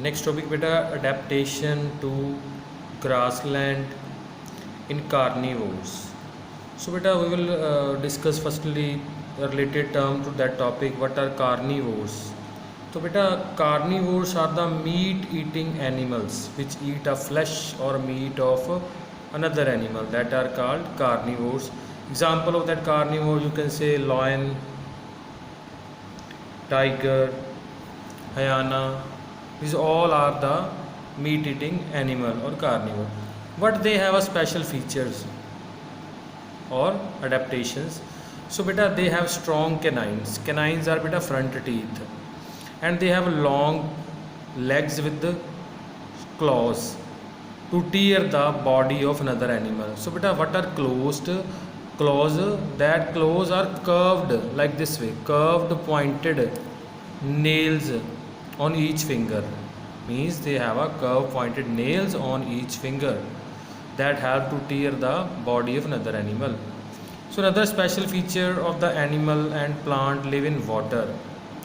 Next topic beta, adaptation to grassland in carnivores. So beta we will discuss firstly a related term to that topic. What are carnivores? So beta, carnivores are the meat eating animals which eat a flesh or meat of another animal, that are called carnivores. Example of that carnivore, you can say lion, tiger, hyena. These all are the meat eating animal or carnivore. But they have a special features or adaptations. So beta, they have strong canines. Canines are beta front teeth, and they have long legs with the claws to tear the body of another animal. So beta, what are closed claws? That claws are curved like this way, curved pointed nails on each finger. Means they have a curved pointed nails on each finger that help to tear the body of another animal. So another special feature of the animal and plant live in water.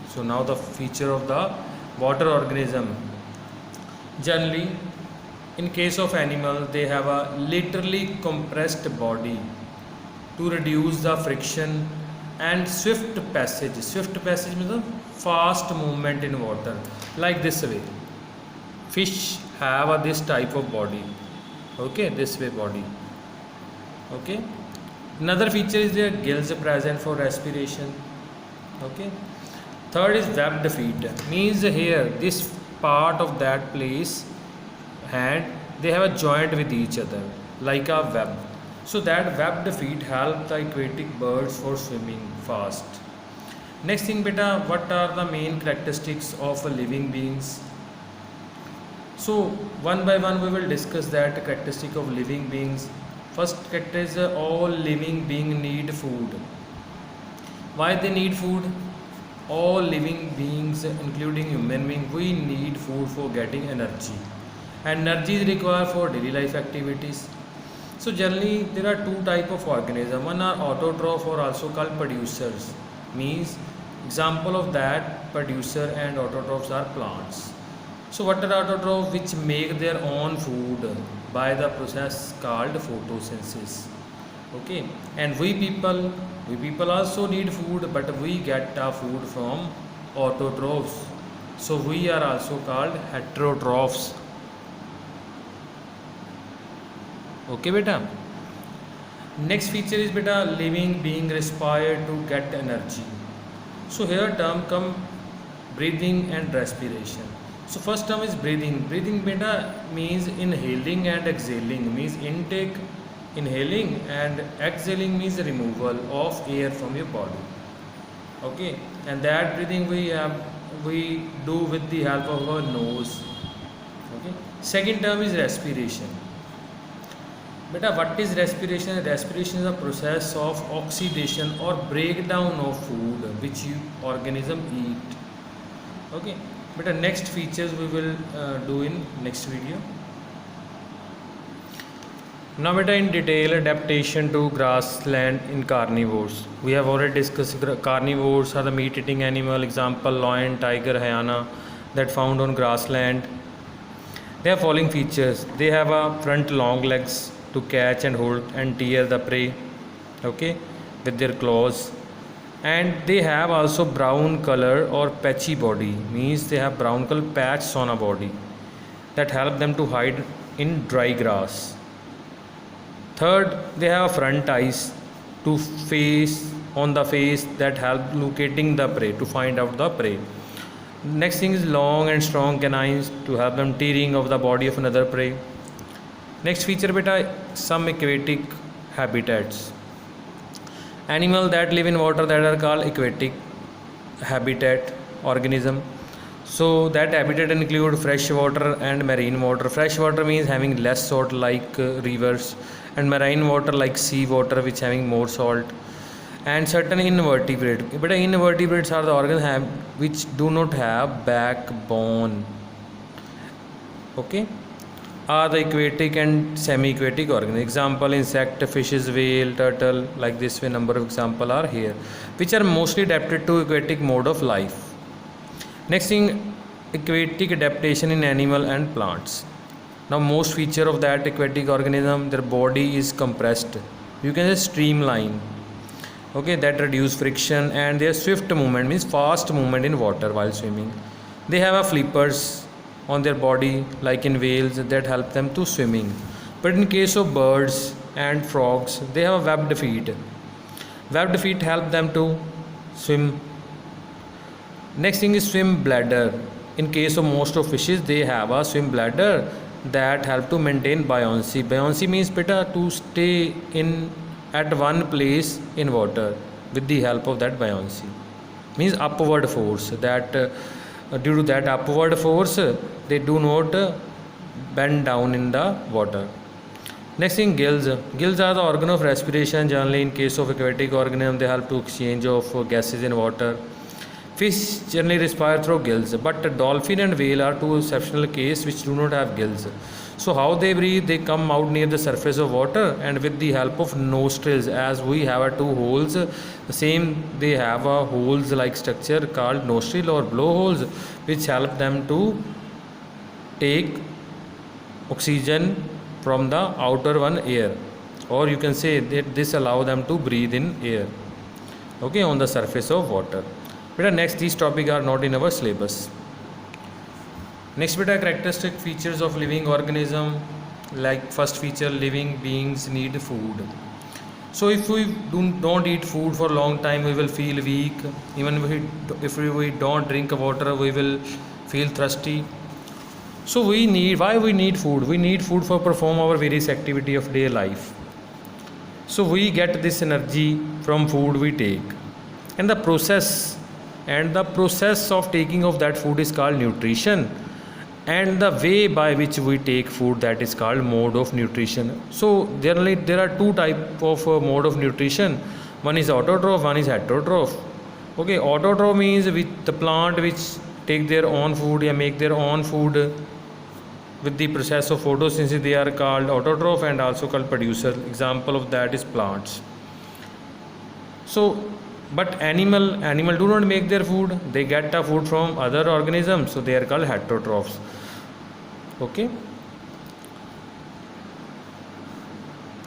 So now the feature of the water organism. Generally, in case of animal, they have a literally compressed body to reduce the friction and swift passage. Swift passage means fast movement in water, like this way. Fish have this type of body. Okay, this way body. Okay. Another feature is their gills present for respiration. Okay. Third is webbed feet. Means here this part of that place hand, they have a joint with each other like a web. So that webbed feet help the aquatic birds for swimming fast. Next thing beta, what are the main characteristics of a living beings? So one by one we will discuss that characteristic of living beings. First character is all living being need food. Why they need food? All living beings including human being, we need food for getting energy. And energy is required for daily life activities. So generally there are two type of organism. One are autotroph or also called producers. Means example of that producer and autotrophs are plants. So what are autotrophs? Which make their own food by the process called photosynthesis. Okay, and we people also need food, but we get our food from autotrophs. So we are also called heterotrophs. Okay beta. Next feature is beta, living being respire to get energy. So here term come breathing and respiration. So first term is breathing. Breathing beta means inhaling and exhaling. Means intake, inhaling, and exhaling means removal of air from your body. Okay, and that breathing we do with the help of our nose. Okay. Second term is respiration. Beta, what is respiration? Respiration is a process of oxidation or breakdown of food which you organism eat. Okay. Beta, next features we will do in next video. Now beta, in detail adaptation to grassland in carnivores. We have already discussed carnivores are the meat eating animal. Example lion, tiger, hyena that found on grassland. They have following features. They have a front long legs to catch and hold and tear the prey, okay, with their claws. And they have also brown color or patchy body. Means they have brown color patches on a body that help them to hide in dry grass. Third, they have front eyes to face on the face that help locating the prey, to find out the prey. Next thing is long and strong canines to help them tearing of the body of another prey. Next feature beta, some aquatic habitats. Animal that live in water, that are called aquatic habitat organism. So that habitat include fresh water and marine water. Fresh water means having less salt like rivers, and marine water like sea water which having more salt. And certain invertebrate. But invertebrates are the organs which do not have backbone. Okay, are the aquatic and semi-aquatic organisms. Example, insect, fishes, whale, turtle, like this way number of example are here, which are mostly adapted to aquatic mode of life. Next thing, aquatic adaptation in animal and plants. Now most feature of that aquatic organism, their body is compressed, you can say streamline, okay, that reduce friction, and their swift movement means fast movement in water while swimming. They have a flippers on their body like in whales that help them to swimming. But in case of birds and frogs, they have a webbed feet. Webbed feet help them to swim. Next thing is swim bladder. In case of most of fishes, they have a swim bladder that help to maintain buoyancy. Buoyancy means beta to stay in at one place in water with the help of that buoyancy. Means upward force that due to that upward force they do not bend down in the water. Next thing, gills. Gills are the organ of respiration. Generally, in case of aquatic organism, they help to exchange of gases in water. Fish generally respire through gills, but dolphin and whale are two exceptional cases which do not have gills. So how they breathe? They come out near the surface of water and with the help of nostrils. As we have a two holes, the same they have a holes like structure called nostril or blowholes, which help them to take oxygen from the outer one air, or you can say that this allow them to breathe in air, okay, on the surface of water. Beta, next these topics are not in our syllabus. Next beta, characteristic features of living organism. Like first feature, living beings need food. So if we don't eat food for a long time, we will feel weak. Even if we don't drink water, we will feel thirsty. So why we need food? We need food for perform our various activity of day life. So we get this energy from food we take, and the process of taking of that food is called nutrition, and the way by which we take food, that is called mode of nutrition. So generally there are two type of mode of nutrition. One is autotroph, one is heterotroph. Okay, autotroph means with the plant which take their own food or make their own food with the process of photosynthesis, they are called autotroph and also called producer. Example of that is plants. So but animal do not make their food, they get the food from other organisms, so they are called heterotrophs. Okay,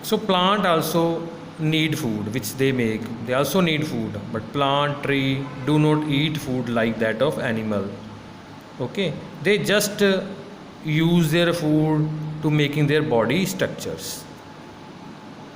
so plant also need food which they make, they also need food, but plant, tree do not eat food like that of animal. Okay, they just use their food to making their body structures.